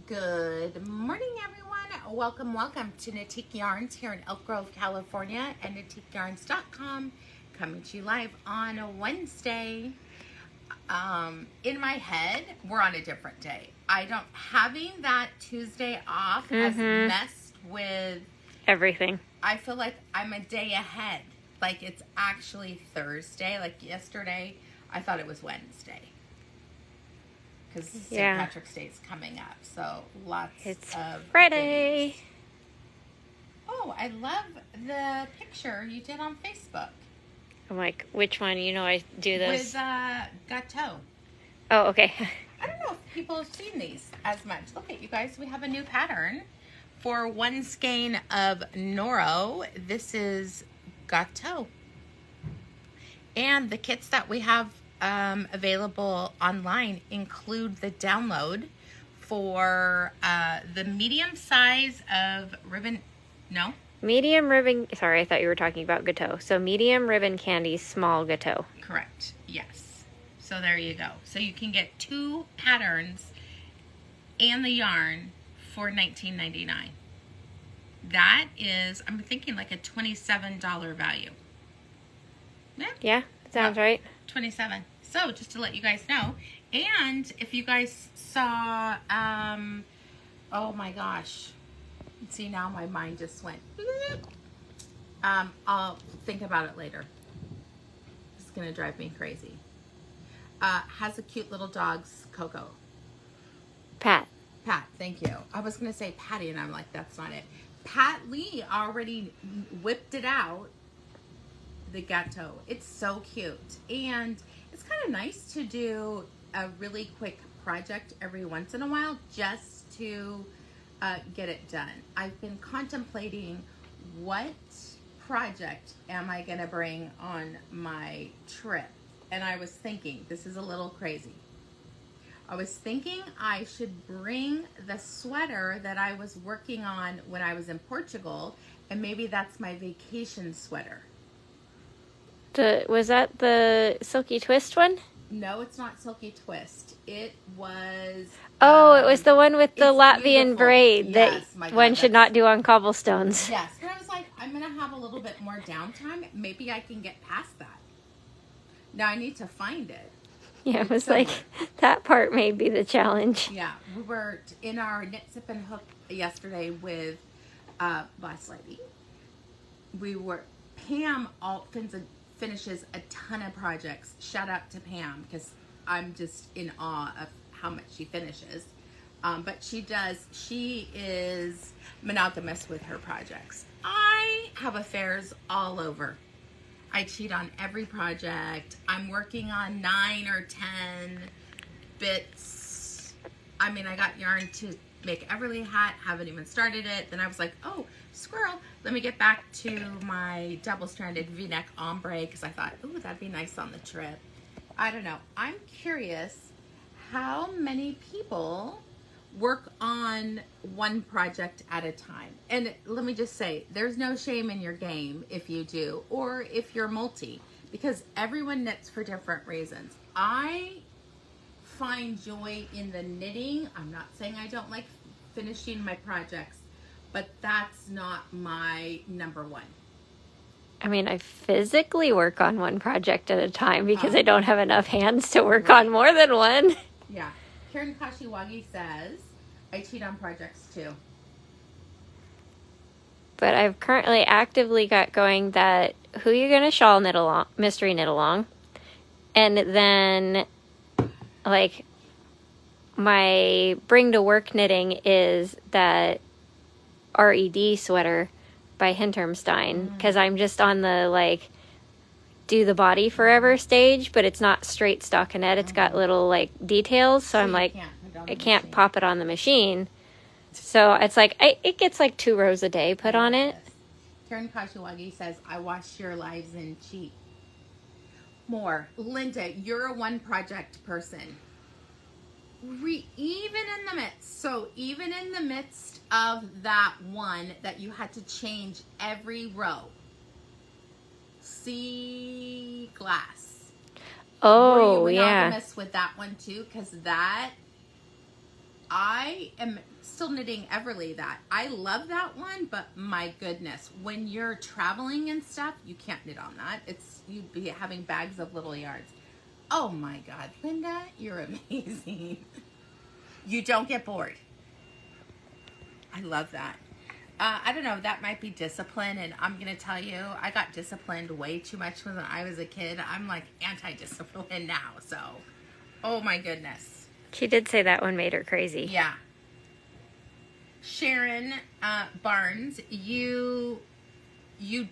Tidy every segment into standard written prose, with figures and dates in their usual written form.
Good morning, everyone. Welcome to Natique Yarns here in Elk Grove, California, and NatiqueYarns.com, coming to you live on a Wednesday. In my head, we're on a different day. Having that Tuesday off has messed with everything. I feel like I'm a day ahead. Like it's actually Thursday. Like yesterday, I thought it was Wednesday. Because St. Patrick's Day is coming up, so it's of Friday. Goodies. Oh, I love the picture you did on Facebook. I'm like, which one? You know, I do those with Gâteau. Oh, okay. I don't know if people have seen these as much. Look at you guys. We have a new pattern for one skein of Noro. This is Gâteau, and the kits that we have available online include the download for the medium size of ribbon. No? Medium ribbon. Sorry, I thought you were talking about Gâteau. So medium ribbon candy, small Gâteau. Correct. Yes. So there you go. So you can get two patterns and the yarn for $19.99. That is, I'm thinking like a $27 value. Yeah, sounds right. 27. So just to let you guys know, and if you guys saw, oh my gosh, see now my mind just went. I'll think about it later. It's gonna drive me crazy. Has a cute little dog's Coco. Pat, thank you. I was gonna say Patty, and I'm like, that's not it. Pat Lee already whipped it out. The Gâteau. It's so cute, and it's kind of nice to do a really quick project every once in a while just to get it done. I've been contemplating what project am I going to bring on my trip, and I was thinking, this is a little crazy. I was thinking I should bring the sweater that I was working on when I was in Portugal, and maybe that's my vacation sweater. Was that the Silky Twist one? No, it's not Silky Twist. It was... it was the one with the Latvian beautiful. braid yes, that one should not do on cobblestones. Yes, but I was like, I'm going to have a little bit more downtime. Maybe I can get past that. Now I need to find it. Yeah, it was like, that part may be the challenge. Yeah, we were in our Knit, Sip, and Hook yesterday with Boss Lady. Pam finishes a ton of projects. Shout out to Pam, because I'm just in awe of how much she finishes. But she is monogamous with her projects. I have affairs all over. I cheat on every project. I'm working on 9 or 10 bits. I mean, I got yarn to make Everly hat, haven't even started it. Then I was like, oh, squirrel, let me get back to my double-stranded V-neck ombre, because I thought, ooh, that'd be nice on the trip. I don't know. I'm curious how many people work on one project at a time. And let me just say, there's no shame in your game if you do, or if you're multi, because everyone knits for different reasons. I find joy in the knitting. I'm not saying I don't like finishing my projects, but that's not my number one. I mean, I physically work on one project at a time because I don't have enough hands to work on more than one. Yeah. Karen Kashiwagi says, I cheat on projects too. But I've currently actively got going that Who You Gonna Shawl knit along, mystery knit along. And then, like, my bring to work knitting is that RED sweater by Hintermstein, because I'm just on the, like, do the body forever stage, but it's not straight stockinette. It's got little, like, details, so I'm like, I can't pop it on the machine. So it's like, it gets like 2 rows a day put on it. Karen Kashiwagi says, I watch your lives and cheat more. Linda, you're a one project person. Even in the midst of that one that you had to change every row. Sea glass. Oh, were you yeah. monogamous with that one too? Because that I am still knitting Everly that. I love that one, but my goodness, when you're traveling and stuff, you can't knit on that. You'd be having bags of little yards. Oh my God, Linda, you're amazing. You don't get bored. I love that. I don't know, that might be discipline, and I'm going to tell you, I got disciplined way too much when I was a kid. I'm like anti-discipline now, so, oh my goodness. She did say that one made her crazy. Yeah. Sharon Barnes, you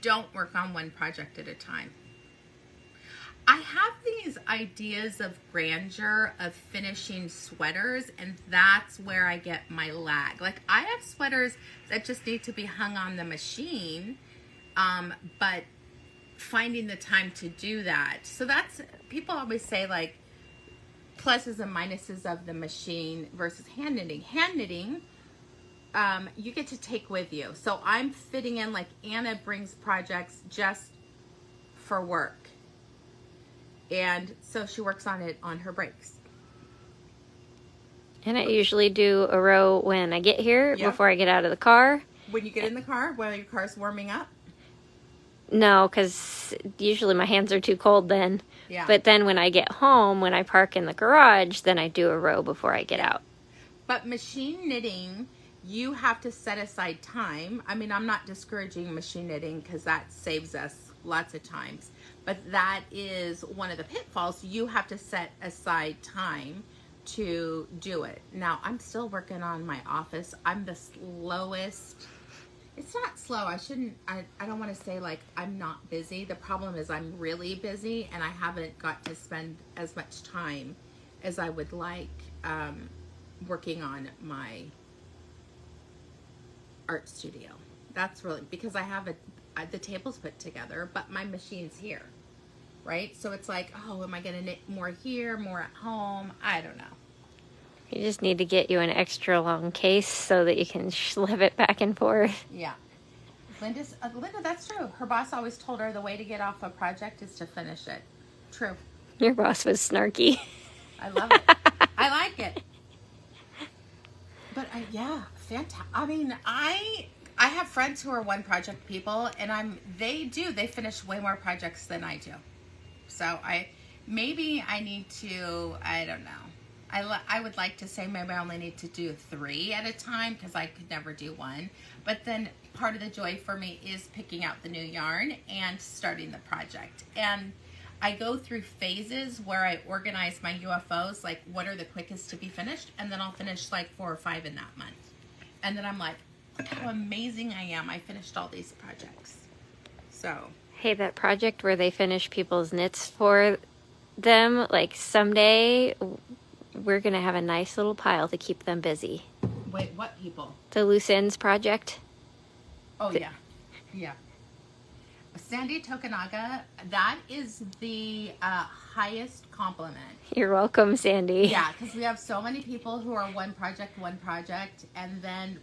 don't work on one project at a time. I have these ideas of grandeur of finishing sweaters, and that's where I get my lag. Like, I have sweaters that just need to be hung on the machine, but finding the time to do that. So that's, people always say, like, pluses and minuses of the machine versus hand knitting. Hand knitting, you get to take with you. So I'm fitting in, like, Anna brings projects just for work. And so she works on it on her breaks. And I usually do a row when I get here, before I get out of the car. When you get in the car, while your car's warming up? No, because usually my hands are too cold then. Yeah. But then when I get home, when I park in the garage, then I do a row before I get out. But machine knitting, you have to set aside time. I mean, I'm not discouraging machine knitting because that saves us lots of times. But that is one of the pitfalls. You have to set aside time to do it. Now, I'm still working on my office. I'm the slowest. It's not slow. I don't want to say like I'm not busy. The problem is I'm really busy and I haven't got to spend as much time as I would like working on my art studio. That's really, because I have the table's put together, but my machine's here, right? So it's like, oh, am I going to knit more here, more at home? I don't know. You just need to get you an extra long case so that you can slip it back and forth. Yeah. Linda, that's true. Her boss always told her the way to get off a project is to finish it. True. Your boss was snarky. I love it. I like it. But yeah, fantastic. I mean, I have friends who are one project people, and they finish way more projects than I do. So maybe I need to, I don't know. I would like to say maybe I only need to do 3 at a time because I could never do 1. But then part of the joy for me is picking out the new yarn and starting the project. And I go through phases where I organize my UFOs, like what are the quickest to be finished, and then I'll finish like 4 or 5 in that month. And then I'm like, look how amazing I am. I finished all these projects. So. Hey, that project where they finish people's knits for them, like someday we're going to have a nice little pile to keep them busy. Wait, what people? The Loose Ends project. Oh, yeah. Yeah. Sandy Tokunaga, that is the highest compliment. You're welcome, Sandy. Yeah, because we have so many people who are one project, and then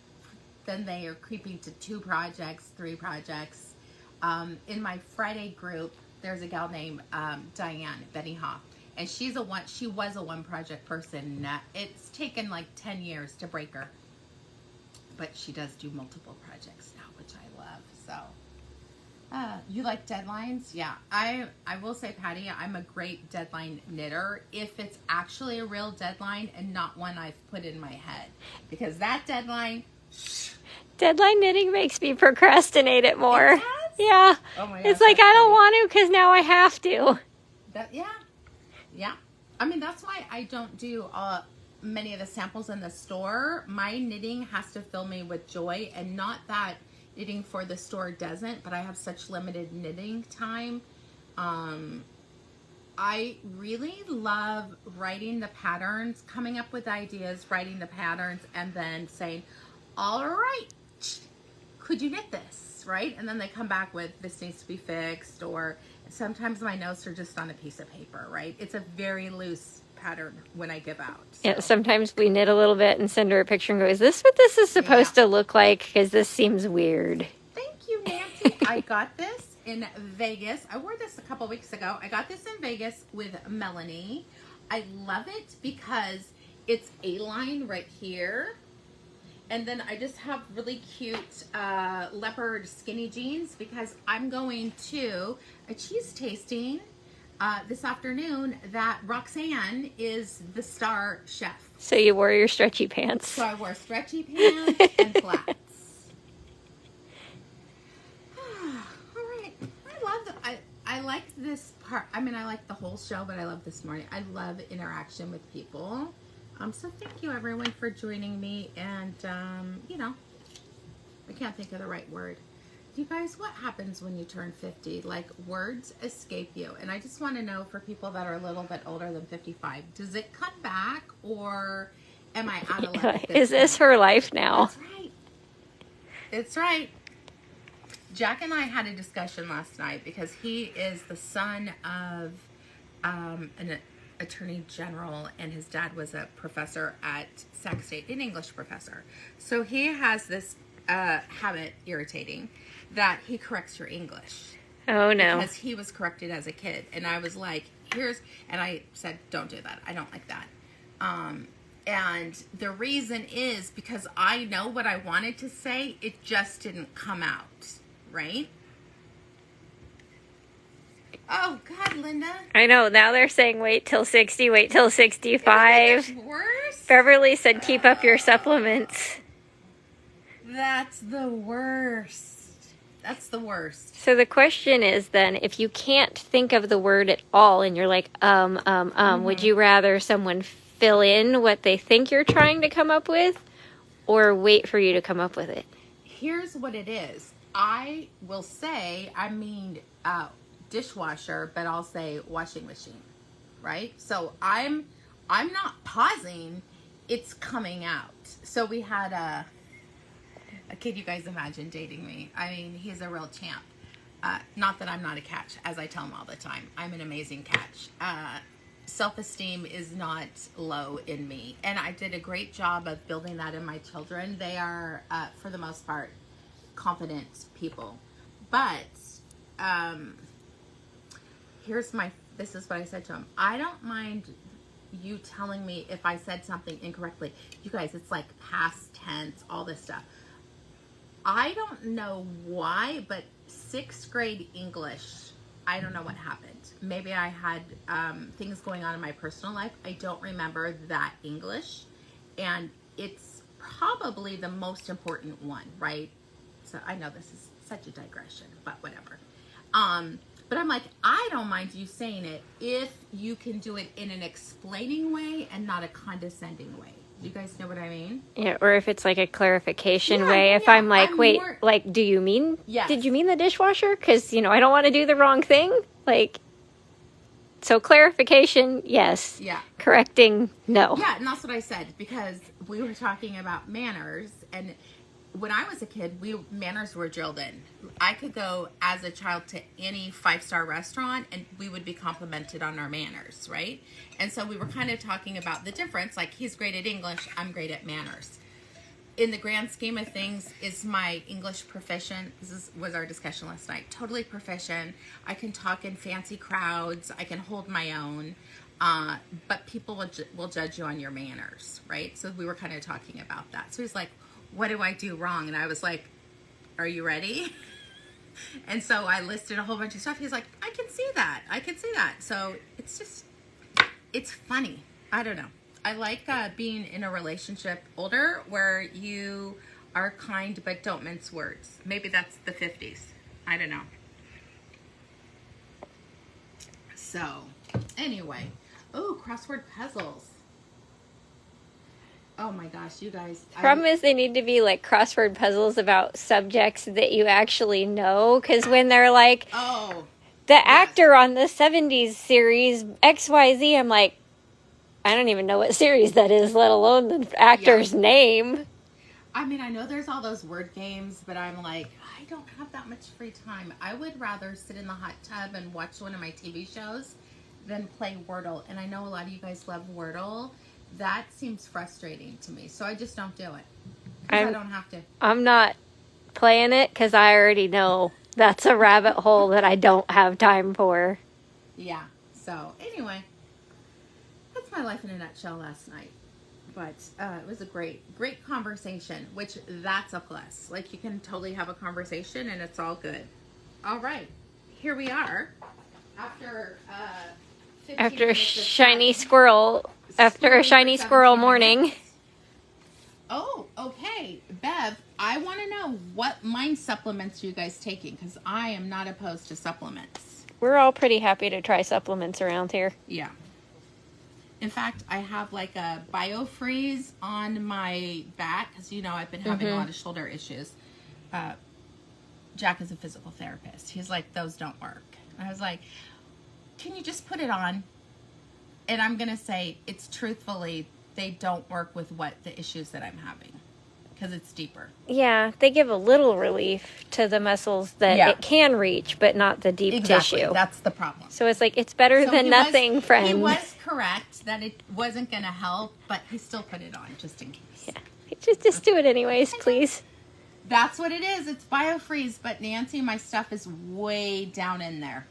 they are creeping to 2 projects, 3 projects. In my Friday group, there's a gal named Diane Bennyhoff, and she was a one project person. It's taken like 10 years to break her, but she does do multiple projects now, which I love. So. You like deadlines? Yeah. I will say, Patty, I'm a great deadline knitter if it's actually a real deadline and not one I've put in my head. Because that deadline... Deadline knitting makes me procrastinate it more. It does? Yeah. Oh my gosh, it's like, I don't want to because now I have to. Yeah. I mean, that's why I don't do many of the samples in the store. My knitting has to fill me with joy, and not that knitting for the store doesn't, but I have such limited knitting time. I really love writing the patterns, coming up with ideas, writing the patterns, and then saying, all right, could you knit this, right? And then they come back with, this needs to be fixed, or sometimes my notes are just on a piece of paper, right? It's a very loose pattern when I give out. So. Yeah, sometimes we knit a little bit and send her a picture and go, is this what this is supposed to look like? Because this seems weird. Thank you, Nancy. I got this in Vegas. I wore this a couple weeks ago. I got this in Vegas with Melanie. I love it because it's A-line right here. And then I just have really cute leopard skinny jeans because I'm going to a cheese tasting this afternoon that Roxanne is the star chef. So you wore your stretchy pants. So I wore stretchy pants and flats. All right. I like this part. I mean, I like the whole show, but I love this morning. I love interaction with people. So thank you everyone for joining me, and you know, I can't think of the right word. You guys, what happens when you turn 50? Like, words escape you, and I just want to know for people that are a little bit older than 55, does it come back, or am I out of luck? Is this her life now? That's right. It's right. Jack and I had a discussion last night because he is the son of an attorney general, and his dad was a professor at Sac State, an English professor. So he has this habit, irritating, that he corrects your English. Oh no. Because he was corrected as a kid. And I was like, and I said, don't do that. I don't like that. And the reason is because I know what I wanted to say, it just didn't come out, right? Oh, God, Linda. I know. Now they're saying wait till 60, wait till 65. Isn't it worse? Beverly said keep up your supplements. That's the worst. That's the worst. So the question is then, if you can't think of the word at all and you're like, would you rather someone fill in what they think you're trying to come up with, or wait for you to come up with it? Here's what it is. I will say, dishwasher, but I'll say washing machine, right? So I'm not pausing, it's coming out. So we had a kid, you guys imagine dating me. I mean, he's a real champ. Not that I'm not a catch, as I tell him all the time. I'm an amazing catch. Self-esteem is not low in me, and I did a great job of building that in my children. They are, for the most part, confident people. But this is what I said to him. I don't mind you telling me if I said something incorrectly. You guys, it's like past tense, all this stuff. I don't know why, but 6th grade English, I don't know what happened. Maybe I had things going on in my personal life. I don't remember that English. And it's probably the most important one, right? So I know this is such a digression, but whatever. But I'm like, I don't mind you saying it if you can do it in an explaining way and not a condescending way. Do you guys know what I mean? Yeah, or if it's like a clarification way. If I'm like, wait, like, do you mean, yes. Did you mean the dishwasher? Because, I don't want to do the wrong thing. Like, so clarification, yes. Yeah. Correcting, no. Yeah, and that's what I said, because we were talking about manners, and when I was a kid, manners were drilled in. I could go as a child to any 5-star restaurant and we would be complimented on our manners, right? And so we were kind of talking about the difference, like he's great at English, I'm great at manners. In the grand scheme of things, is my English proficient? Was our discussion last night. Totally proficient. I can talk in fancy crowds. I can hold my own. But people will judge you on your manners, right? So we were kind of talking about that. So he's like, what do I do wrong? And I was like, are you ready? And so I listed a whole bunch of stuff. He's like, I can see that. I can see that. So it's funny. I don't know. I like being in a relationship older where you are kind but don't mince words. Maybe that's the 50s. I don't know. So, anyway. Oh, crossword puzzles. Oh my gosh, you guys. The problem is they need to be like crossword puzzles about subjects that you actually know. Because when they're like, the actor on the 70s series, XYZ, I'm like, I don't even know what series that is, let alone the actor's name. I mean, I know there's all those word games, but I'm like, I don't have that much free time. I would rather sit in the hot tub and watch one of my TV shows than play Wordle. And I know a lot of you guys love Wordle. That seems frustrating to me, so I just don't do it. I don't have to. I'm not playing it because I already know that's a rabbit hole that I don't have time for. Yeah, so anyway, that's my life in a nutshell last night. But it was a great conversation, which that's a plus. Like, you can totally have a conversation and it's all good. All right, here we are after a shiny squirrel morning. Oh, okay, Bev, I want to know what mind supplements are you guys taking, because I am not opposed to supplements. We're all pretty happy to try supplements around here. Yeah. In fact, I have like a BioFreeze on my back because, you know, I've been having a lot of shoulder issues. Jack is a physical therapist. He's like, those don't work. And I was like, can you just put it on? And I'm going to say, it's truthfully, they don't work with the issues that I'm having because it's deeper. Yeah, they give a little relief to the muscles that it can reach, but not the deep tissue. That's the problem. So it's like, it's better than nothing, friend. He was correct that it wasn't going to help, but he still put it on just in case. Yeah, just do it anyways, please. That's what it is. It's BioFreeze, but Nancy, my stuff is way down in there.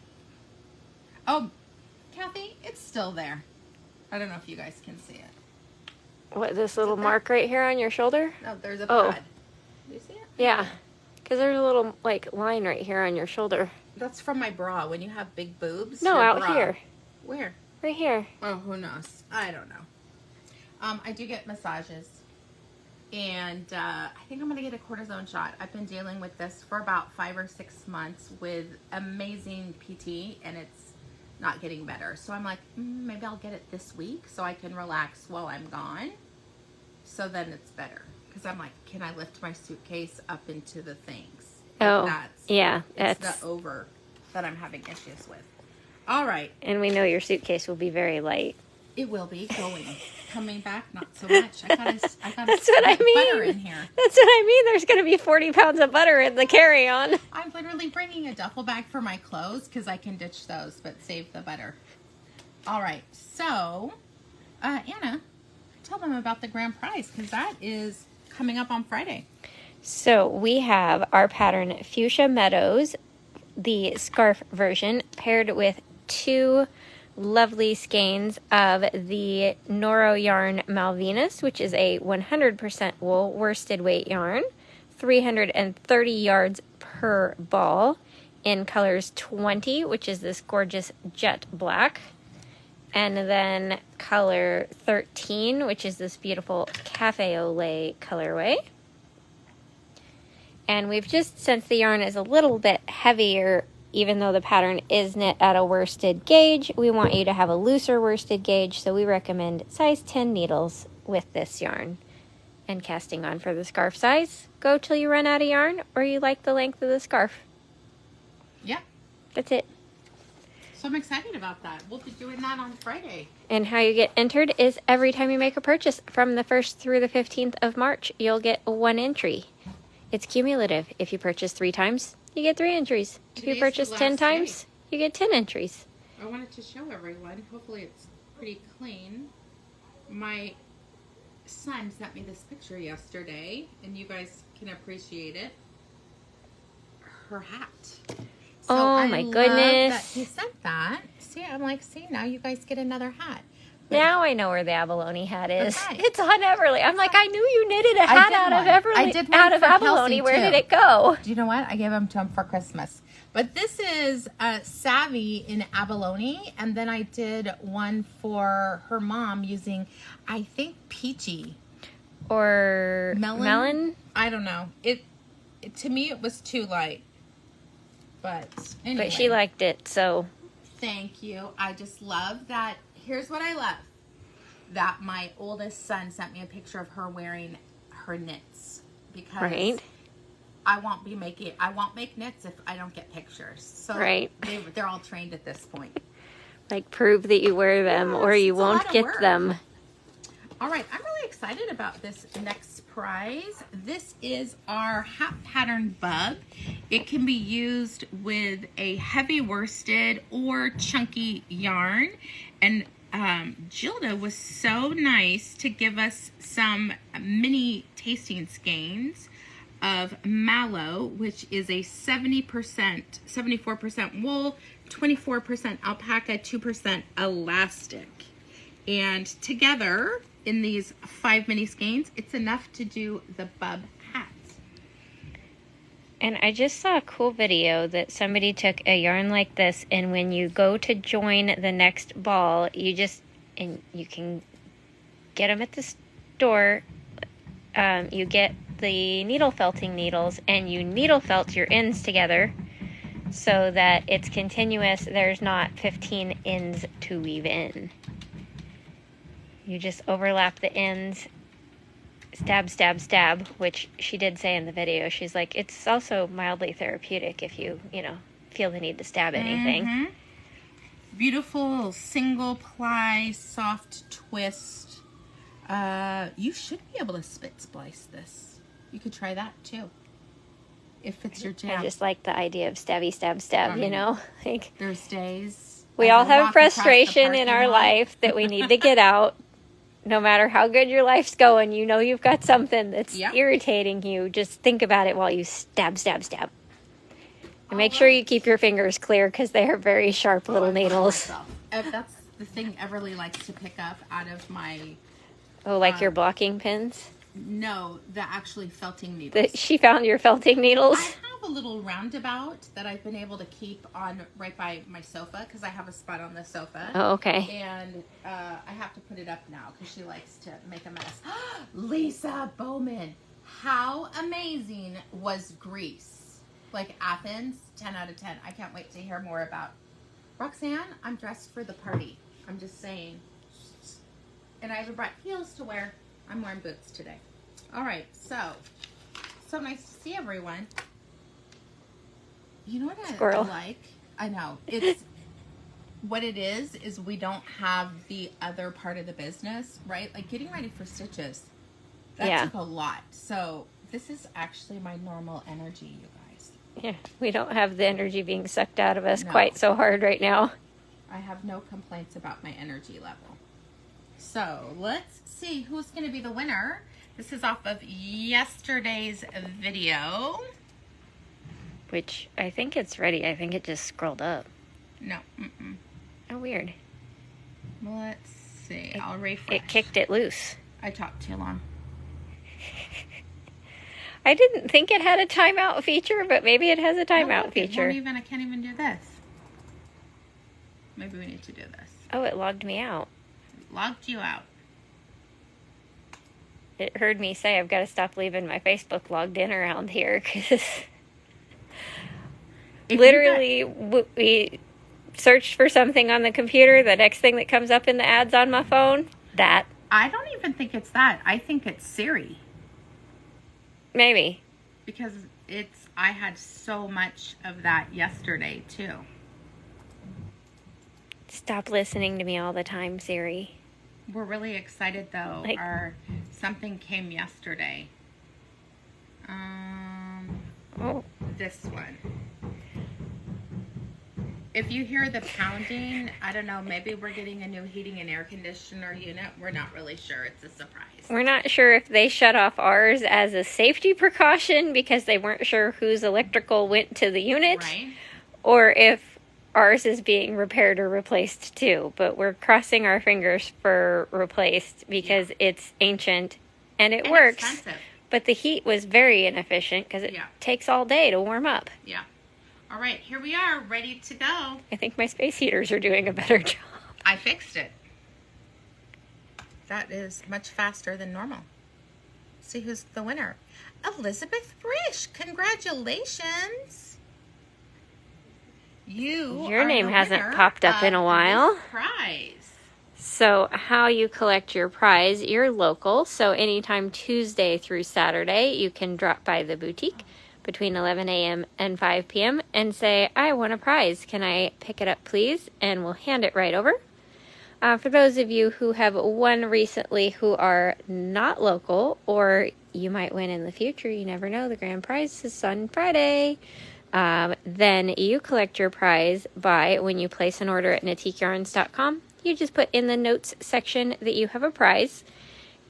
Oh, Kathy, it's still there. I don't know if you guys can see it. What, this little mark right here on your shoulder? No, there's a pad. Do you see it? Yeah, because there's a little, like, line right here on your shoulder. That's from my bra. When you have big boobs. No, out here. Where? Right here. Oh, who knows? I don't know. I do get massages. And I think I'm going to get a cortisone shot. I've been dealing with this for about 5 or 6 months with amazing PT, and it's not getting better. So I'm like, maybe I'll get it this week so I can relax while I'm gone. So then it's better. Because I'm like, can I lift my suitcase up into the things? It's the over that I'm having issues with. All right. And we know your suitcase will be very light. It will be coming back, not so much. I got That's what I mean. Butter in here. That's what I mean. There's going to be 40 pounds of butter in the carry-on. I'm literally bringing a duffel bag for my clothes because I can ditch those, but save the butter. All right. So, Anna, tell them about the grand prize because that is coming up on Friday. So we have our pattern Fuschia Meadows, the scarf version, paired with 2 lovely skeins of the Noro yarn Malvinas, which is a 100% wool worsted weight yarn, 330 yards per ball in colors 20, which is this gorgeous jet black, and then color 13, which is this beautiful cafe au lait colorway. And we've just, since the yarn is a little bit heavier, even though the pattern is knit at a worsted gauge, we want you to have a looser worsted gauge, so we recommend size 10 needles with this yarn. And casting on for the scarf size, go till you run out of yarn or you like the length of the scarf. Yeah. That's it. So I'm excited about that. We'll be doing that on Friday. And how you get entered is every time you make a purchase from the 1st through the 15th of March, you'll get 1 entry. It's cumulative. If you purchase 3 times, you get 3 entries. If you purchase 10 times, you get 10 entries. I wanted to show everyone. Hopefully it's pretty clean. My son sent me this picture yesterday, and you guys can appreciate it. Her hat. So oh my goodness. That he sent that. See, I'm like, see, now you guys get another hat. Now I know where the abalone hat is. Okay. It's on Everly. I'm like, I knew you knitted a hat out of Everly, out of abalone. Where did it go? Do you know what? I gave them to him for Christmas. But this is Savvy in abalone, and then I did one for her mom using, I think, peachy or melon. I don't know. It to me it was too light, but anyway. But she liked it, so thank you. I just love that. Here's what I love. That my oldest son sent me a picture of her wearing her knits because I won't make knits if I don't get pictures. So they're all trained at this point. Like prove that you wear them or you won't get them. All right, I'm really excited about this next prize. This is our hat pattern bug. It can be used with a heavy worsted or chunky yarn. And Gilda was so nice to give us some mini tasting skeins of mallow, which is a 74% wool, 24% alpaca, 2% elastic. And together in these 5 mini skeins, it's enough to do the bub hats. And I just saw a cool video that somebody took a yarn like this, and when you go to join the next ball, you can get them at the store. You get the needle felting needles, and you needle felt your ends together so that it's continuous. There's not 15 ends to weave in. You just overlap the ends, stab, stab, stab, which she did say in the video. She's like, it's also mildly therapeutic if you feel the need to stab anything. Mm-hmm. Beautiful single ply, soft twist. You should be able to spit splice this. You could try that too, if it's your jam. I just like the idea of stabby, stab, stab, like there's days. We all have frustration in our life that we need to get out. No matter how good your life's going, you've got something that's irritating you. Just think about it while you stab, stab, stab. And make sure you keep your fingers clear because they are very sharp little needles. That's the thing Everly likes to pick up out of my... Oh, like your blocking pins? No, the actually felting needles. She found your felting needles? I have a little roundabout that I've been able to keep on right by my sofa because I have a spot on the sofa. Oh, okay. And I have to put it up now because she likes to make a mess. Lisa Bowman, how amazing was Greece? Like Athens, 10 out of 10. I can't wait to hear more about. Roxanne, I'm dressed for the party. I'm just saying. And I even brought heels to wear. I'm wearing boots today. All right, so nice to see everyone. You know what I like? I know. It's what it is we don't have the other part of the business, right? Like getting ready for stitches. That took a lot. So this is actually my normal energy, you guys. Yeah, we don't have the energy being sucked out of us quite so hard right now. I have no complaints about my energy level. So let's see who's going to be the winner. This is off of yesterday's video. Which I think it's ready. I think it just scrolled up. No. Oh, weird. Let's see. I'll refresh. It kicked it loose. I talked too long. I didn't think it had a timeout feature, but maybe it has a timeout feature. I can't even do this. Maybe we need to do this. Oh, it logged me out. Logged you out. It heard me say I've got to stop leaving my Facebook logged in around here because literally we searched for something on the computer. The next thing that comes up in the ads on my phone, that. I don't even think it's that. I think it's Siri. Maybe. Because I had so much of that yesterday too. Stop listening to me all the time, Siri. We're really excited though. Something came yesterday. This one. If you hear the pounding, I don't know, maybe we're getting a new heating and air conditioner unit. We're not really sure. It's a surprise. We're not sure if they shut off ours as a safety precaution because they weren't sure whose electrical went to the unit. Right. Or if ours is being repaired or replaced too, but we're crossing our fingers for replaced because it's ancient and it works. Expensive. But the heat was very inefficient because it takes all day to warm up. Yeah. All right, here we are, ready to go. I think my space heaters are doing a better job. I fixed it. That is much faster than normal. See who's the winner. Elizabeth Brish, congratulations. Your name hasn't popped up in a while. Prize. So how you collect your prize, you're local. So anytime Tuesday through Saturday, you can drop by the boutique between 11 a.m. and 5 p.m. and say, I want a prize. Can I pick it up, please? And we'll hand it right over. For those of you who have won recently who are not local, or you might win in the future, you never know, the grand prize is on Friday. Then you collect your prize by when you place an order at natiqueyarns.com. You just put in the notes section that you have a prize,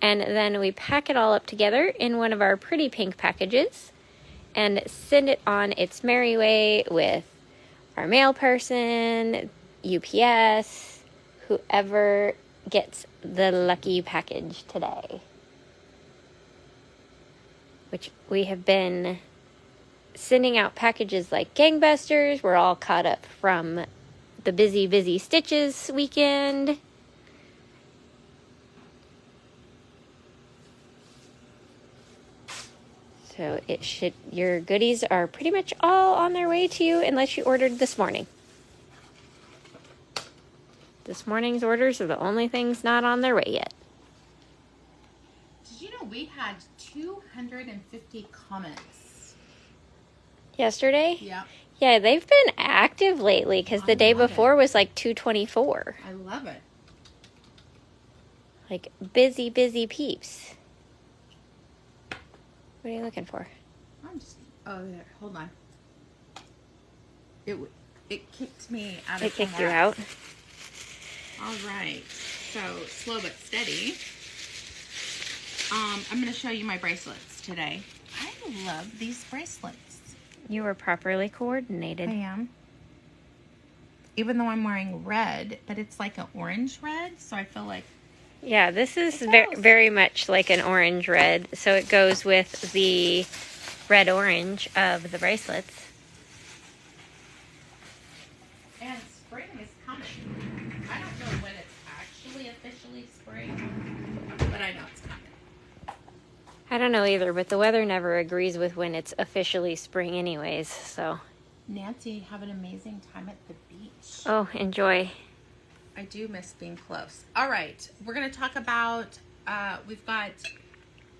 and then we pack it all up together in one of our pretty pink packages and send it on its merry way with our mail person, UPS, whoever gets the lucky package today. Which we have been sending out packages like gangbusters. We're all caught up from the busy stitches weekend. So your goodies are pretty much all on their way to you unless you ordered this morning. This morning's orders are the only things not on their way yet. Did you know we had 250 comments? Yesterday? Yeah. Yeah, they've been active lately because the day before was like 224. I love it. Like busy peeps. What are you looking for? Oh, there. Hold on. It kicked me out of It kicked you out? All right. So, slow but steady. I'm going to show you my bracelets today. I love these bracelets. You were properly coordinated. I am. Even though I'm wearing red, but it's like an orange red, so I feel like... Yeah, this is very much like an orange red, so it goes with the red-orange of the bracelets. And spring is coming. I don't know when it's actually officially spring, but I know it's coming. I don't know either, but the weather never agrees with when it's officially spring anyways, so... Nancy, have an amazing time at the beach. Oh, enjoy. I do miss being close. All right, we're going to talk about, we've got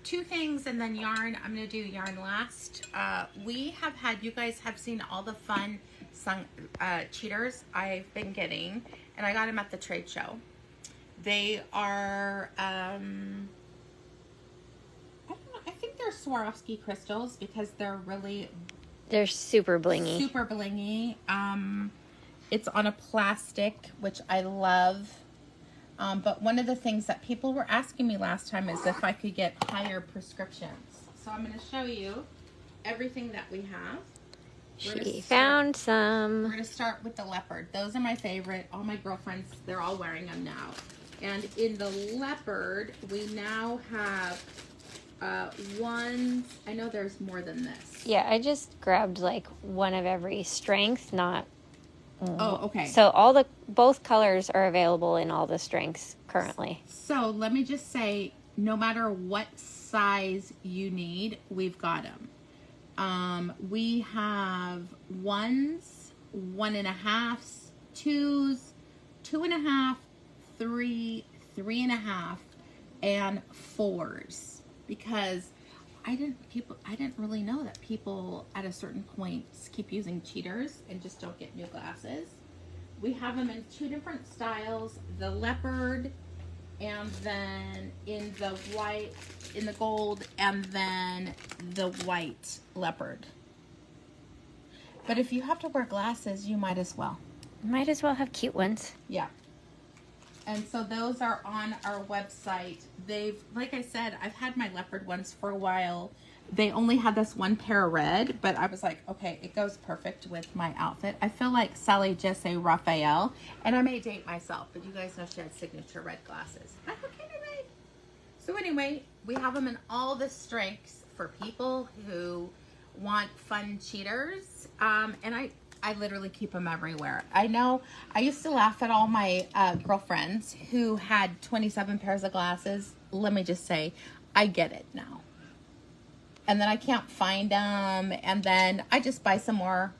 two things and then yarn. I'm going to do yarn last. You guys have seen all the fun cheaters I've been getting, and I got them at the trade show. They are, I don't know, I think they're Swarovski crystals because they're super blingy. Super blingy. It's on a plastic, which I love. But one of the things that people were asking me last time is if I could get higher prescriptions. So I'm going to show you everything that we have. She found some. We're going to start with the leopard. Those are my favorite. All my girlfriends, they're all wearing them now. And in the leopard, we now have one. I know there's more than this. Yeah, I just grabbed like one of every strength, not... Oh, okay. So both colors are available in all the strengths currently. So let me just say, no matter what size you need, we've got them. We have 1s, 1.5s, 2s, 2.5, 3, 3.5, and 4s. Because I didn't really know that people at a certain point keep using cheaters and just don't get new glasses. We have them in two different styles, the leopard, and then in the white, in the gold, and then the white leopard. But if you have to wear glasses, you might as well. Might as well have cute ones. Yeah. And so those are on our website. Like I said, I've had my leopard ones for a while. They only had this one pair of red, but I was like, okay, it goes perfect with my outfit. I feel like Sally Jesse Raphael, and I may date myself, but you guys know she had signature red glasses. That's okay today. So anyway, we have them in all the strengths for people who want fun cheaters. And I literally keep them everywhere. I know I used to laugh at all my girlfriends who had 27 pairs of glasses. Let me just say, I get it now. And then I can't find them. And then I just buy some more.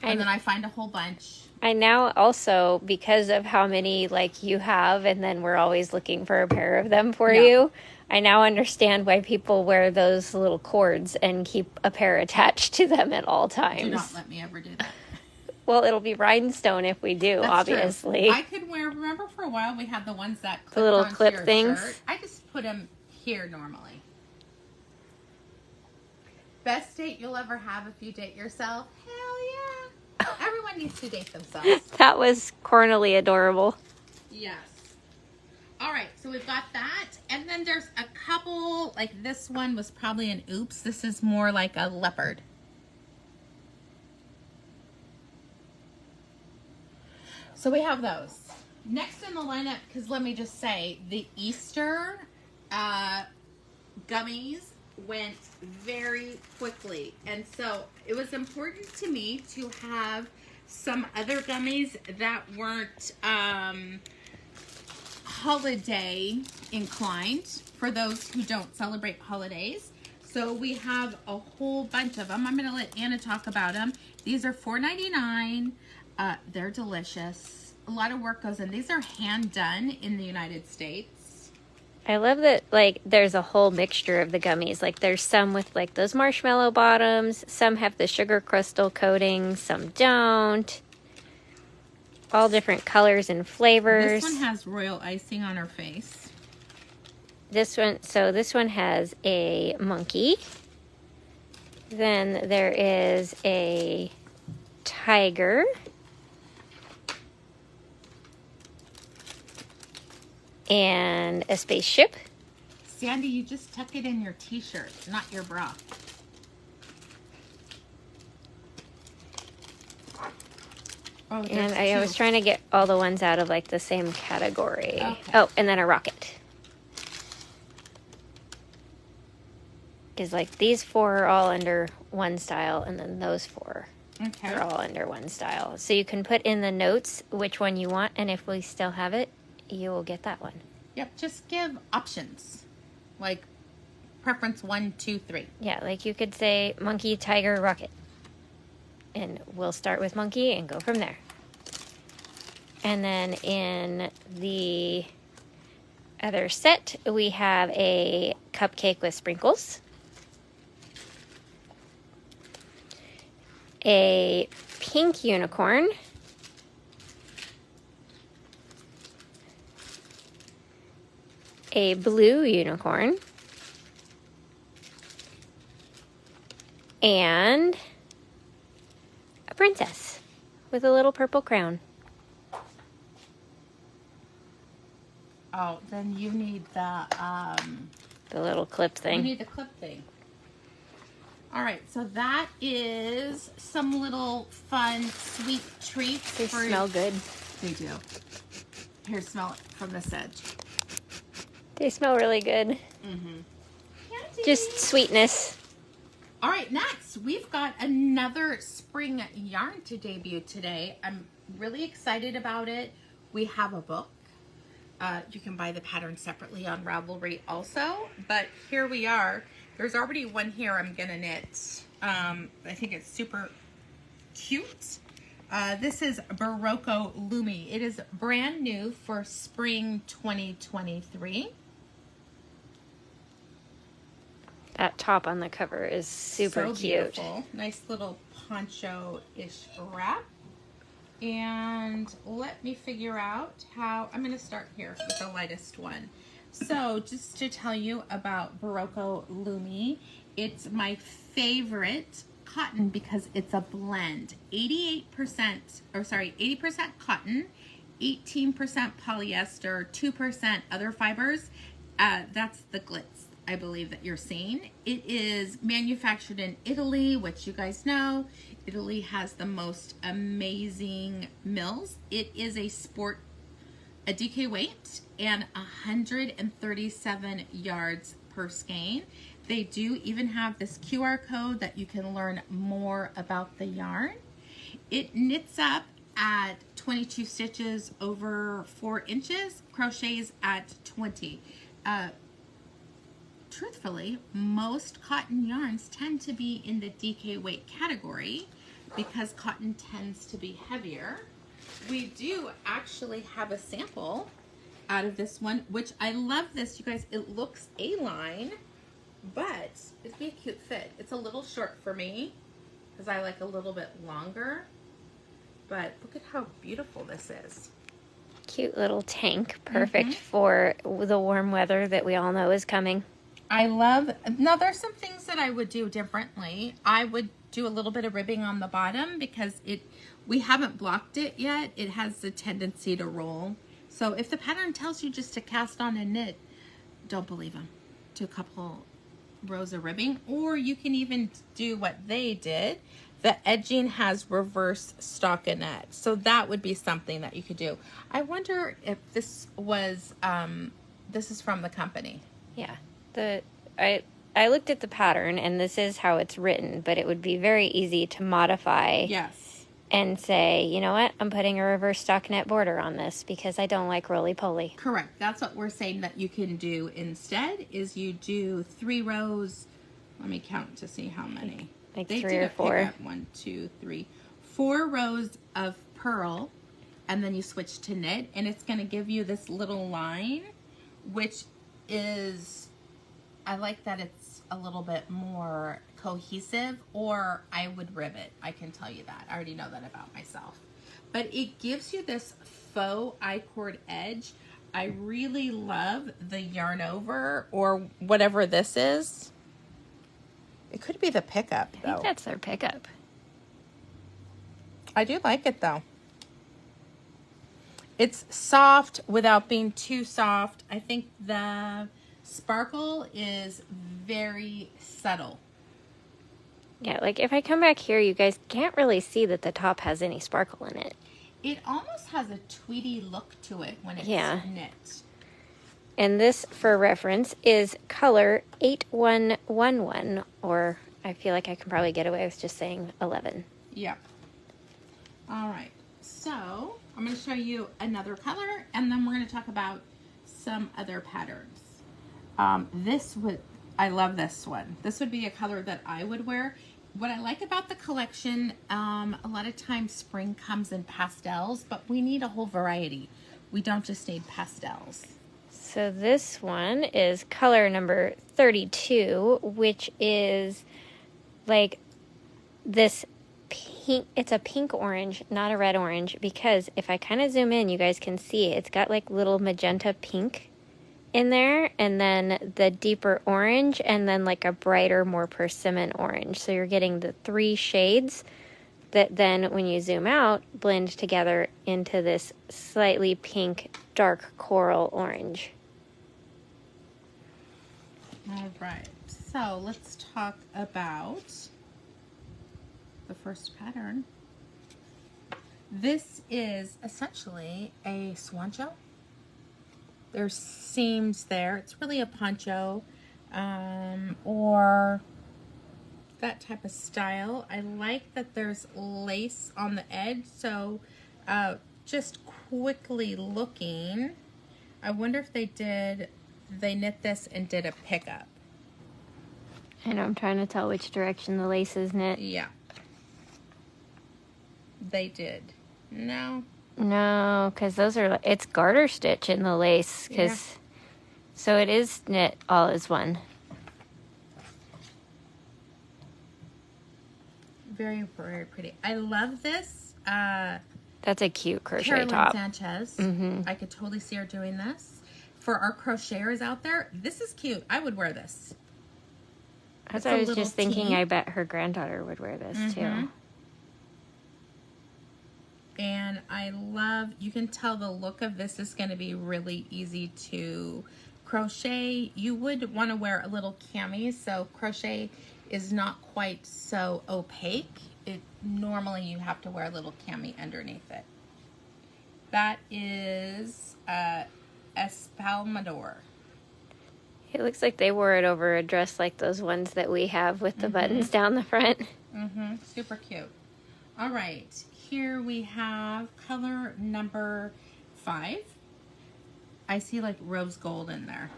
And then I find a whole bunch. I now also, because of how many like you have, and then we're always looking for a pair of them for you, I now understand why people wear those little cords and keep a pair attached to them at all times. Do not let me ever do that. Well, it'll be rhinestone if we do, That's obviously. True. I could wear, remember for a while we had the ones that clipped the little onto clip your things. Shirt. I just put them here normally. Best date you'll ever have if you date yourself? Hell yeah. Everyone needs to date themselves. That was cornily adorable. Yes. All right, so we've got that. And then there's a couple, like this one was probably an oops. This is more like a leopard. So we have those. Next in the lineup, because let me just say, the Easter gummies went very quickly. And so it was important to me to have some other gummies that weren't holiday inclined for those who don't celebrate holidays. So we have a whole bunch of them. I'm going to let Anna talk about them. These are $4.99. They're delicious. A lot of work goes in. These are hand done in the United States. I love that, like, there's a whole mixture of the gummies. Like, there's some with, like, those marshmallow bottoms. Some have the sugar crystal coating. Some don't. All different colors and flavors. This one has royal icing on her face. This one has a monkey. Then there is a tiger. And a spaceship. Sandy, you just tuck it in your t-shirt, not your bra. Oh, and I was trying to get all the ones out of like the same category. Okay. Oh, and then a rocket. Because like these 4 are all under one style, and then those 4 are all under one style. So you can put in the notes which one you want, and if we still have it, you will get that one. Yep, just give options. Like preference 1, 2, 3. Yeah, like you could say monkey, tiger, rocket. And we'll start with monkey and go from there. And then in the other set, we have a cupcake with sprinkles. A pink unicorn. A blue unicorn, and a princess with a little purple crown. Oh, then you need the little clip thing. You need the clip thing. All right, so that is some little fun, sweet treats. They smell good. They do. Here, smell it from this edge. They smell really good. Mm-hmm. Just sweetness. All right, next we've got another spring yarn to debut today. I'm really excited about it. We have a book. You can buy the pattern separately on Ravelry also, but here we are. There's already one here I'm gonna knit. I think it's super cute. This is Berroco Lumi. It is brand new for spring 2023. That top on the cover is super so cute. Beautiful. Nice little poncho-ish wrap. And let me figure out how, I'm going to start here with the lightest one. So just to tell you about Berroco Lumi, it's my favorite cotton because it's a blend. 80% cotton, 18% polyester, 2% other fibers. That's the glitz, I believe, that you're seeing. It is manufactured in Italy, which you guys know. Italy has the most amazing mills. It is a DK weight and 137 yards per skein. They do even have this QR code that you can learn more about the yarn. It knits up at 22 stitches over 4 inches, crochets at 20. Truthfully, most cotton yarns tend to be in the DK weight category because cotton tends to be heavier. We do actually have a sample out of this one, which I love this, you guys. It looks A-line, but it'd be a cute fit. It's a little short for me because I like a little bit longer, but look at how beautiful this is. Cute little tank, perfect for the warm weather that we all know is coming. I love, now there's some things that I would do differently. I would do a little bit of ribbing on the bottom because we haven't blocked it yet. It has the tendency to roll. So if the pattern tells you just to cast on and knit, don't believe them. Do a couple rows of ribbing, or you can even do what they did. The edging has reverse stockinette, so that would be something that you could do. I wonder if this was this is from the company. Yeah, I looked at the pattern, and this is how it's written, but it would be very easy to modify. Yes. And say, you know what, I'm putting a reverse stockinette border on this because I don't like roly-poly. Correct. That's what we're saying that you can do instead, is you do 3 rows. Let me count to see how many. Like they 3 did or 4. Pickup. 1, 2, 3, 4 rows of purl, and then you switch to knit, and it's going to give you this little line, which is, I like that it's a little bit more cohesive, or I would rivet. I can tell you that. I already know that about myself. But it gives you this faux I-cord edge. I really love the yarn over, or whatever this is. It could be the pickup, though. I think that's their pickup. I do like it, though. It's soft without being too soft. I think the sparkle is very subtle. Yeah, like if I come back here, you guys can't really see that the top has any sparkle in it. It almost has a tweedy look to it when it's knit. And this, for reference, is color 8111, or I feel like I can probably get away with just saying 11. Yeah. All right. So I'm going to show you another color, and then we're going to talk about some other patterns. I love this one. This would be a color that I would wear. What I like about the collection, a lot of times spring comes in pastels, but we need a whole variety. We don't just need pastels. So this one is color number 32, which is like this pink. It's a pink orange, not a red orange, because if I kind of zoom in, you guys can see it's got like little magenta pink in there, and then the deeper orange, and then like a brighter, more persimmon orange. So you're getting the 3 shades that then, when you zoom out, blend together into this slightly pink, dark coral orange. All right, so let's talk about the first pattern. This is essentially a swancho. There's seams there. It's really a poncho, or that type of style. I like that there's lace on the edge, so just quickly looking, I wonder if they knit this and did a pickup. I know, I'm trying to tell which direction the lace is knit. Yeah. They did. No. No, because it's garter stitch in the lace, so it is knit all as one. Very, very pretty. I love this. That's a cute crochet Carolyn top. Sanchez. Mm-hmm. I could totally see her doing this. For our crocheters out there, this is cute. I would wear this. That's what I was just thinking. I bet her granddaughter would wear this too. And I love, you can tell the look of this is going to be really easy to crochet. You would want to wear a little cami, so crochet is not quite so opaque. Normally you have to wear a little cami underneath it. That is Espalmador. It looks like they wore it over a dress like those ones that we have with the buttons down the front. Super cute. All right. Here we have color number 5. I see like rose gold in there.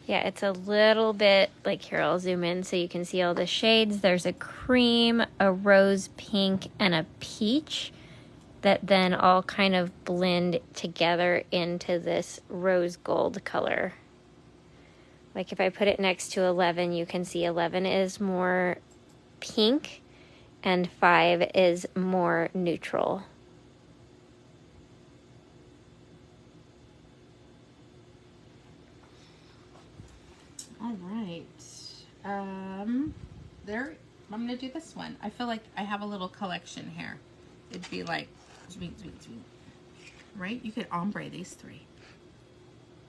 Yeah, it's a little bit, like here, I'll zoom in so you can see all the shades. There's a cream, a rose pink, and a peach that then all kind of blend together into this rose gold color. Like if I put it next to 11, you can see 11 is more pink and 5 is more neutral. All right. I'm going to do this one. I feel like I have a little collection here. It'd be like, right? You could ombre these 3.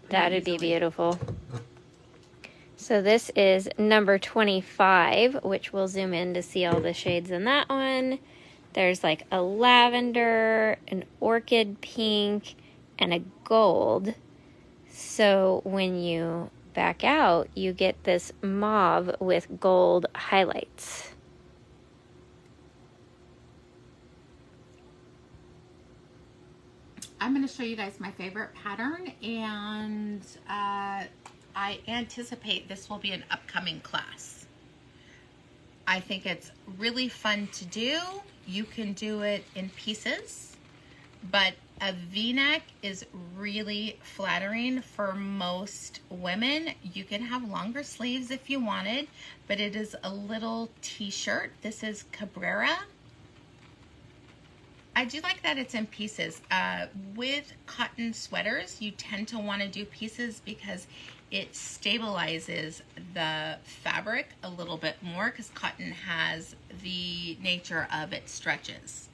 That'd be beautiful. So this is number 25, which we'll zoom in to see all the shades in that one. There's like a lavender, an orchid pink, and a gold. So when you back out, you get this mauve with gold highlights. I'm going to show you guys my favorite pattern, and I anticipate this will be an upcoming class. I think it's really fun to do. You can do it in pieces, but a V-neck is really flattering for most women. You can have longer sleeves if you wanted, but it is a little t-shirt. This is Cabrera. I do like that it's in pieces. With cotton sweaters, you tend to want to do pieces because it stabilizes the fabric a little bit more, because cotton has the nature of it stretches.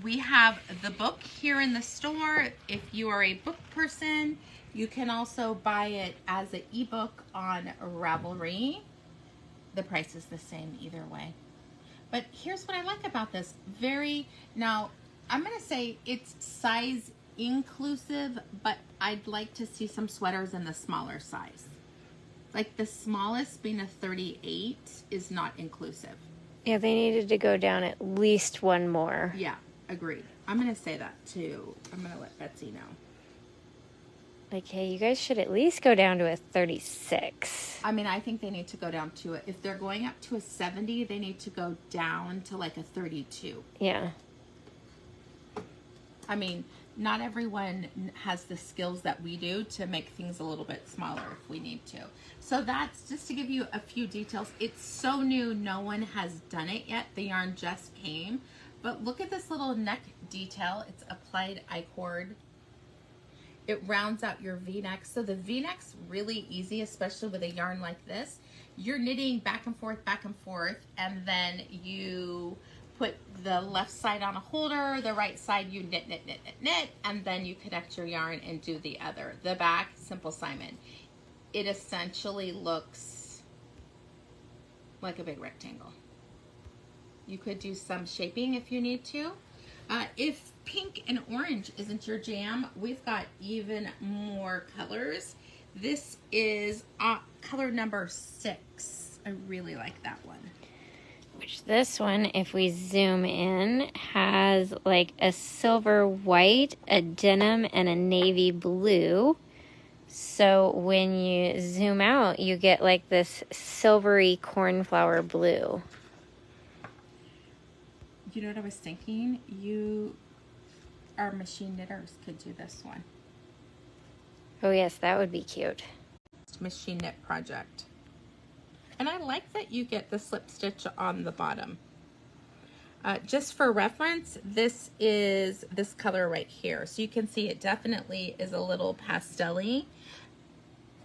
We have the book here in the store. If you are a book person, you can also buy it as an ebook on Ravelry. The price is the same either way. But here's what I like about this. Now, I'm going to say it's size inclusive, but I'd like to see some sweaters in the smaller size. Like the smallest being a 38 is not inclusive. Yeah, they needed to go down at least one more. Yeah, agreed. I'm going to say that too. I'm going to let Betsy know. Like, hey, you guys should at least go down to a 36. I mean, I think they need to go down to it. If they're going up to a 70, they need to go down to like a 32. Yeah. I mean, not everyone has the skills that we do to make things a little bit smaller if we need to. So that's just to give you a few details. It's so new, no one has done it yet. The yarn just came. But look at this little neck detail. It's applied I-cord. It rounds out your V-neck. So the V-neck's really easy, especially with a yarn like this. You're knitting back and forth, and then you put the left side on a holder, the right side you knit, and then you connect your yarn and do the other. The back, Simple Simon. It essentially looks like a big rectangle. You could do some shaping if you need to. If pink and orange isn't your jam, we've got even more colors. This is color number 6. I really like that one. Which this one, if we zoom in, has like a silver white, a denim, and a navy blue. So when you zoom out, you get like this silvery cornflower blue. You know what I was thinking? Our machine knitters could do this one. Oh yes, that would be cute. Machine knit project. And I like that you get the slip stitch on the bottom. Just for reference, this is this color right here. So you can see it definitely is a little pastel-y.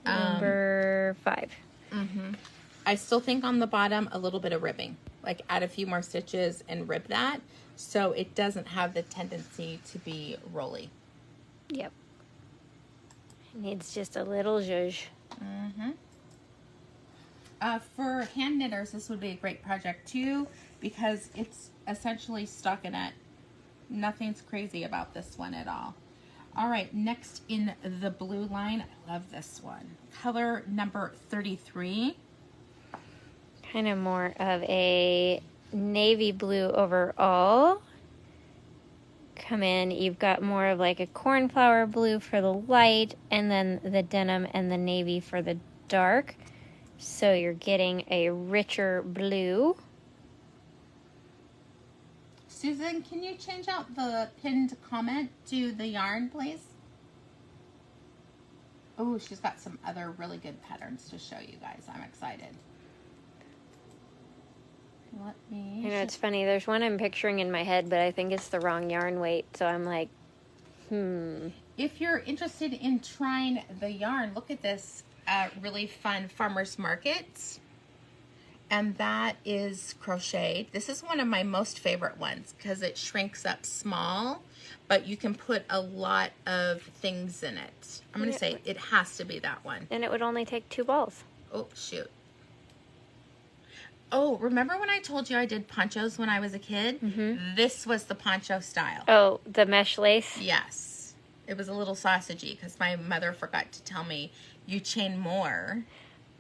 Number 5. Mm-hmm. I still think on the bottom, a little bit of ribbing. Like add a few more stitches and rib that so it doesn't have the tendency to be rolly. Yep. It needs just a little zhuzh. Mm-hmm. For hand knitters, this would be a great project too, because it's essentially stockinette. Nothing's crazy about this one at all. All right, next in the blue line, I love this one. Color number 33. Kind of more of a navy blue overall. Come in, you've got more of like a cornflower blue for the light, and then the denim and the navy for the dark. So you're getting a richer blue. Susan, can you change out the pinned comment to the yarn, please? Oh, she's got some other really good patterns to show you guys. I'm excited. Let me... I know, it's funny. There's one I'm picturing in my head, but I think it's the wrong yarn weight. So I'm like, If you're interested in trying the yarn, look at this really fun farmer's market. and that is crocheted. This is one of my most favorite ones because it shrinks up small, but you can put a lot of things in it. I'm going to say it has to be that one. And it would only take 2 balls. Oh, shoot. Oh, remember when I told you I did ponchos when I was a kid? Mm-hmm. This was the poncho style. Oh, the mesh lace? Yes. It was a little sausagey because my mother forgot to tell me you chain more.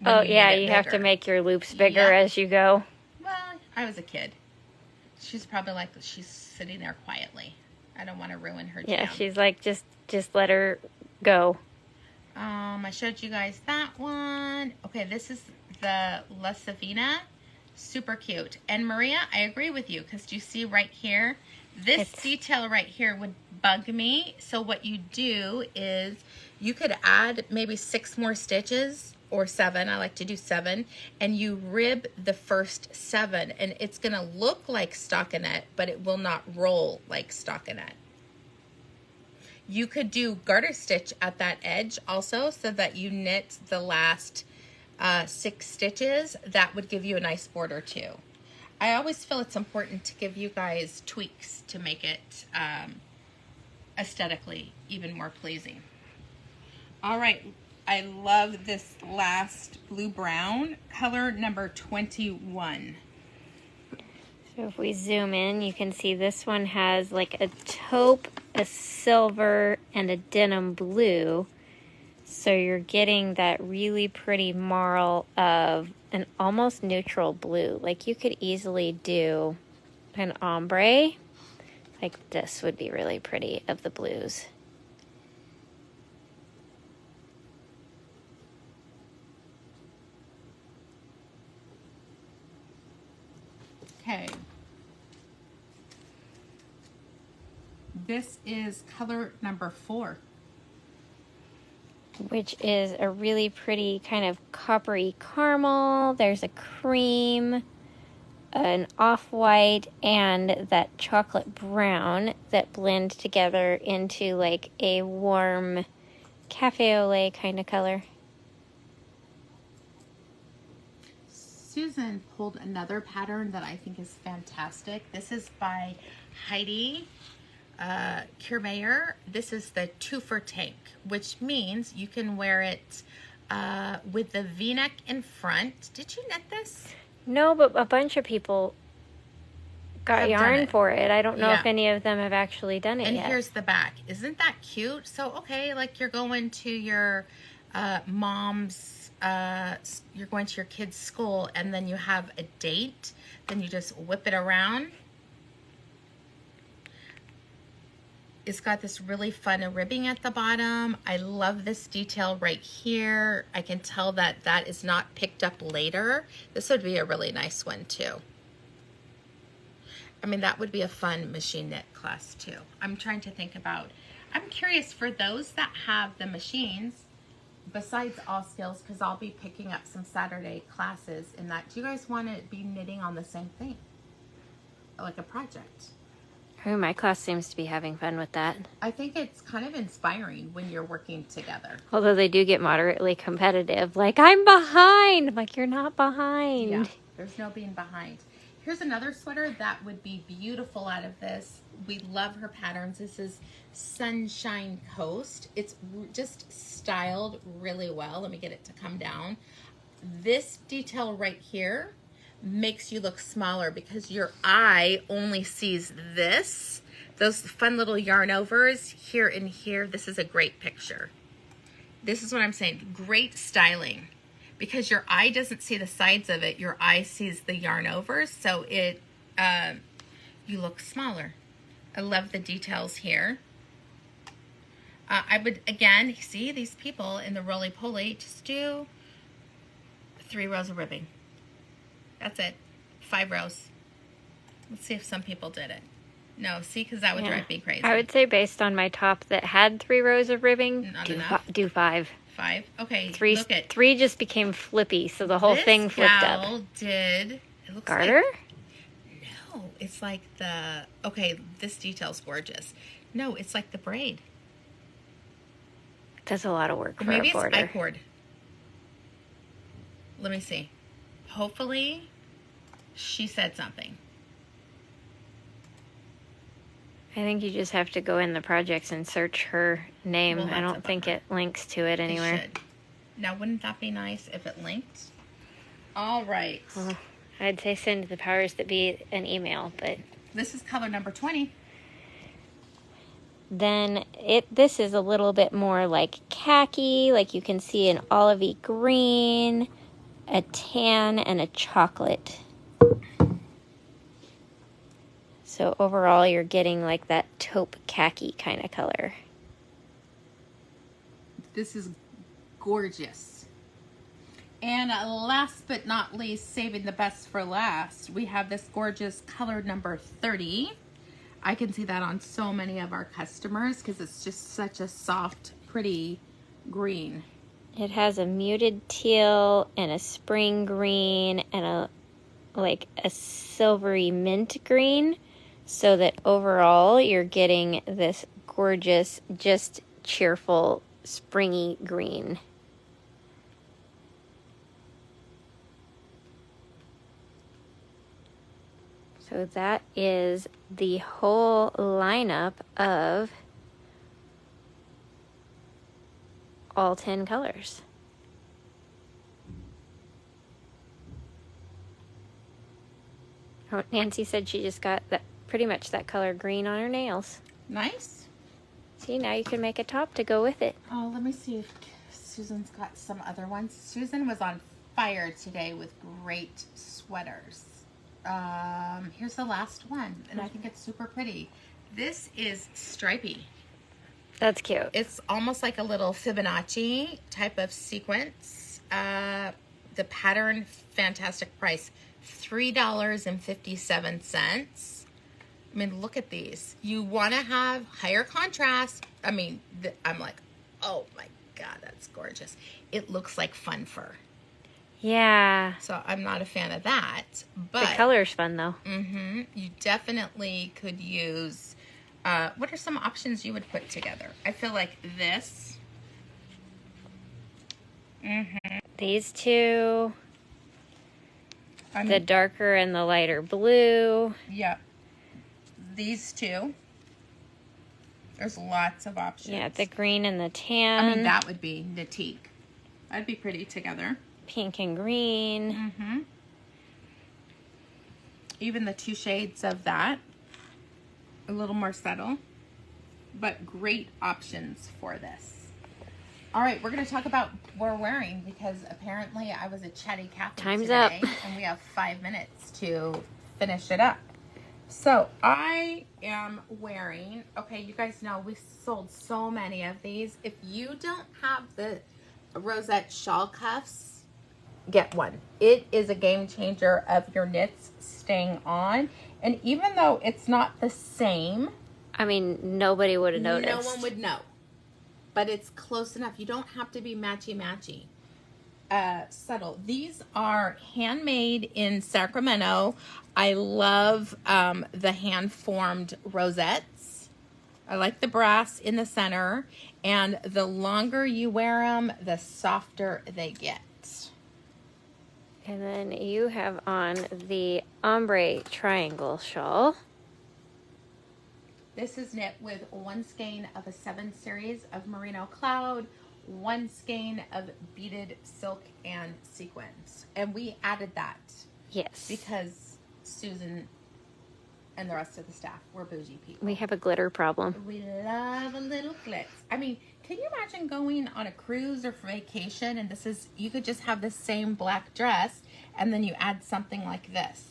Oh, yeah, you have to make your loops bigger as you go. Well, I was a kid. She's probably like, she's sitting there quietly. I don't want to ruin her jam. Yeah, she's like, just let her go. I showed you guys that one. Okay, this is the La Savina. Super cute. And Maria, I agree with you because do you see right here? This detail right here would bug me. So what you do is you could add maybe 6 more stitches or 7. I like to do 7. And you rib the first 7. And it's going to look like stockinette, but it will not roll like stockinette. You could do garter stitch at that edge also so that you knit the last 6 stitches. That would give you a nice border too. I always feel it's important to give you guys tweaks to make it aesthetically even more pleasing. All right, I love this last blue-brown color, number 21. So if we zoom in, you can see this one has like a taupe, a silver, and a denim blue. So you're getting that really pretty marl of an almost neutral blue. Like you could easily do an ombre. Like this would be really pretty of the blues. Okay. This is color number 4. Which is a really pretty kind of coppery caramel. There's a cream, an off-white, and that chocolate brown that blend together into like a warm cafe au lait kind of color. Susan pulled another pattern that I think is fantastic. This is by Heidi Kiermaier. This is the 2 for tank, which means you can wear it with the V-neck in front. Did you knit this? No, but a bunch of people got yarn for it. I don't know if any of them have actually done it yet. And here's the back. Isn't that cute? So, okay, like you're going to your mom's, you're going to your kid's school, and then you have a date, then you just whip it around. It's got this really fun ribbing at the bottom. I love this detail right here. I can tell that that is not picked up later. This would be a really nice one too. I mean, that would be a fun machine knit class too. I'm trying to think about, I'm curious for those that have the machines, besides All Skills, because I'll be picking up some Saturday classes in that. Do you guys want to be knitting on the same thing? Like a project? Oh, my class seems to be having fun with that. I think it's kind of inspiring when you're working together. Although they do get moderately competitive. Like, I'm behind. I'm like, you're not behind. Yeah, there's no being behind. Here's another sweater that would be beautiful out of this. We love her patterns. This is Sunshine Coast. It's just styled really well. Let me get it to come down. This detail right here makes you look smaller because your eye only sees this. Those fun little yarn overs here and here. This is a great picture. This is what I'm saying. Great styling. Because your eye doesn't see the sides of it, your eye sees the yarn overs, so it you look smaller. I love the details here. I would, again, see these people in the roly-poly, just do 3 rows of ribbing. That's it. 5 rows. Let's see if some people did it. No, see, because that would drive me crazy. I would say based on my top that had 3 rows of ribbing, do 5. 5? Okay, 3, look at 3 just became flippy, so the whole thing flipped up. This gal did, it looks garter? Like, no, it's like the, okay, this detail's gorgeous. No, it's like the braid. That's a lot of work for Maybe a border. Maybe it's I-cord. Let me see. Hopefully, She said something. I think you just have to go in the projects and search her name. Well, I don't think it links to it anywhere. It should. Now, wouldn't that be nice if it linked? All right. Well, I'd say send the powers that be an email, but this is color number 20. Then this is a little bit more like khaki, like you can see an olivey green, a tan, and a chocolate. So overall, you're getting like that taupe khaki kind of color. This is gorgeous. And last but not least, saving the best for last, we have this gorgeous color number 30. I can see that on so many of our customers because it's just such a soft, pretty green. It has a muted teal and a spring green and a silvery mint green. So that overall you're getting this gorgeous, just cheerful, springy green. So that is the whole lineup of all 10 colors. Oh, Nancy said she just got that pretty much that color green on her nails. Nice. See, now you can make a top to go with it. Oh, let me see if Susan's got some other ones. Susan was on fire today with great sweaters. Here's the last one, and I think it's super pretty. This is stripy. That's cute. It's almost like a little Fibonacci type of sequence. The pattern, fantastic price, $3.57. I mean, look at these. You want to have higher contrast. I mean, I'm like, oh my God, that's gorgeous. It looks like fun fur. Yeah. So I'm not a fan of that. But the color's fun though. Mm-hmm. You definitely could use, what are some options you would put together? I feel like this. Mm-hmm. These two. The darker and the lighter blue. Yep. These two. There's lots of options. Yeah, the green and the tan. I mean, that would be Natique. That'd be pretty together. Pink and green. Mm-hmm. Even the two shades of that. A little more subtle. But great options for this. All right, we're going to talk about what we're wearing because apparently I was a chatty Cathy Time's today, up. and we have 5 minutes to finish it up. So I am wearing, okay, you guys know we sold so many of these. If you don't have the rosette shawl cuffs, get one. It is a game changer of your knits staying on. And even though it's not the same. I mean, nobody would have noticed. No one would know. But it's close enough. You don't have to be matchy-matchy. Subtle. These are handmade in Sacramento. I love the hand-formed rosettes. I like the brass in the center. And the longer you wear them, the softer they get. And then you have on the Ombre triangle shawl. This is knit with one skein of a 7 series of merino cloud, one skein of beaded silk and sequins. And we added that. Yes. Because Susan and the rest of the staff were bougie people. We have a glitter problem. We love a little glitz. I mean, can you imagine going on a cruise or for vacation and you could just have the same black dress and then you add something like this.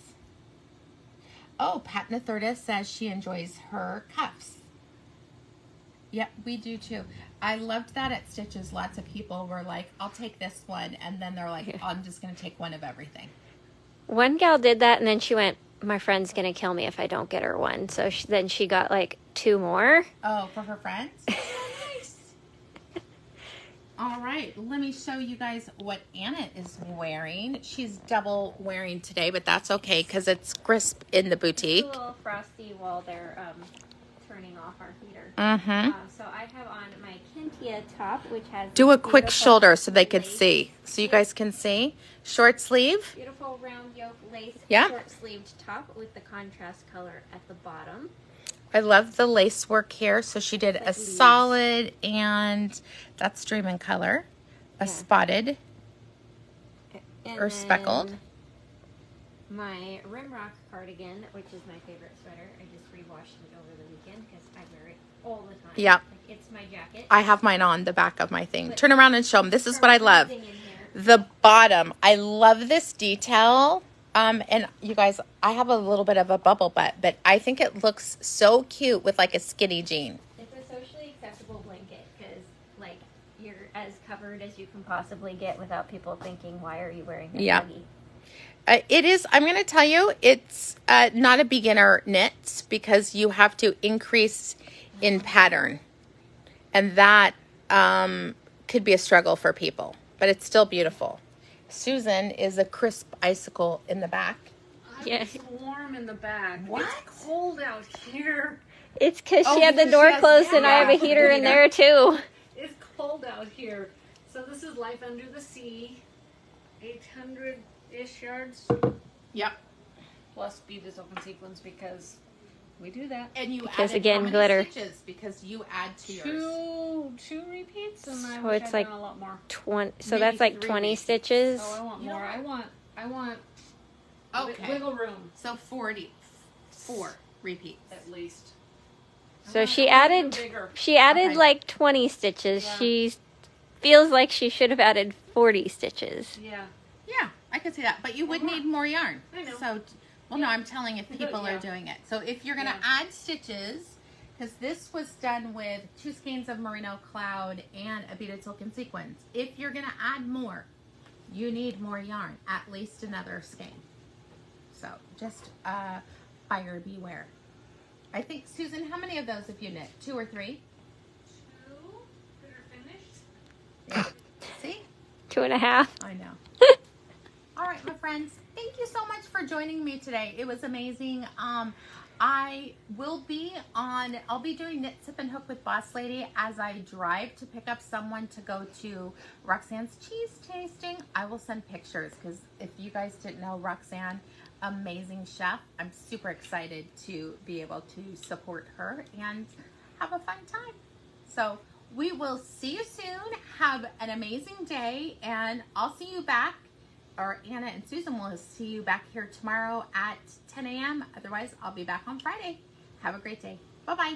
Oh, Pat Nathurda says she enjoys her cuffs. Yep, we do too. I loved that at Stitches. Lots of people were like, I'll take this one. And then they're like, I'm just going to take one of everything. One gal did that and then she went, my friend's going to kill me if I don't get her one. So then she got like 2 more. Oh, for her friends? Nice. All right, let me show you guys what Anna is wearing. She's double wearing today, but that's okay because it's crisp in the boutique. It's a little frosty while they're turning off our heater. Mm-hmm. So I have on my Kentia top, which has Do a quick beautiful shoulder so they could lace. see. So you guys can see. Short sleeve. Beautiful round yoke lace, Yeah. short-sleeved top with the contrast color at the bottom. I love the lace work here. So she did a solid, and that's dream color, a spotted And or speckled. then my Rimrock cardigan, which is my favorite sweater. I just rewashed it over the weekend because I wear it all the time. Yeah. Like, it's my jacket. I have mine on the back of my thing. Turn around and show them. This is what I love. In here. The bottom. I love this detail. And you guys, I have a little bit of a bubble butt, but I think it looks so cute with like a skinny jean. It's a socially acceptable blanket because, like, you're as covered as you can possibly get without people thinking, "Why are you wearing a baggy?" It is, I'm going to tell you, it's not a beginner knit because you have to increase in pattern. And that could be a struggle for people, but it's still beautiful. Susan is a crisp icicle in the back. It's warm in the back. What? It's cold out here. It's because Oh, she had the because door she has- closed and I have a yeah, heater in heater. there too. It's cold out here. So this is Life Under the Sea. 800-ish yards. Yep. Plus beaded open sequins because we do that. And you Because, added again, how many glitter. stitches? Because you add to yours. Two repeats, and I So wish it's I'd like done a lot more. 20. So Maybe that's like 3 20 weeks. stitches. Oh, I want You know more. what? I want Okay. wiggle room So 4 repeats. at least. So she I want added. them bigger. She added Okay. like 20 stitches. Yeah. She feels like she should have added 40 stitches. Yeah. Yeah, I could see that. But you would need more yarn. I know. So, well, no, I'm telling if people Yeah. are doing it. So if you're going to Yeah. add stitches, because this was done with 2 skeins of merino cloud and a beaded silken sequins. If you're going to add more, you need more yarn, at least another skein. So just buyer beware. I think, Susan, how many of those have you knit? 2 or 3? 2 that are finished. See? 2.5. I know. All right, my friends, thank you so much for joining me today. It was amazing. I will be on, I'll be doing Knit, Sip, and Hook with Boss Lady as I drive to pick up someone to go to Roxanne's cheese tasting. I will send pictures because if you guys didn't know, Roxanne, amazing chef. I'm super excited to be able to support her and have a fun time. So we will see you soon. Have an amazing day, and I'll see you back, or Anna and Susan will see you back here tomorrow at 10 a.m. Otherwise, I'll be back on Friday. Have a great day. Bye-bye.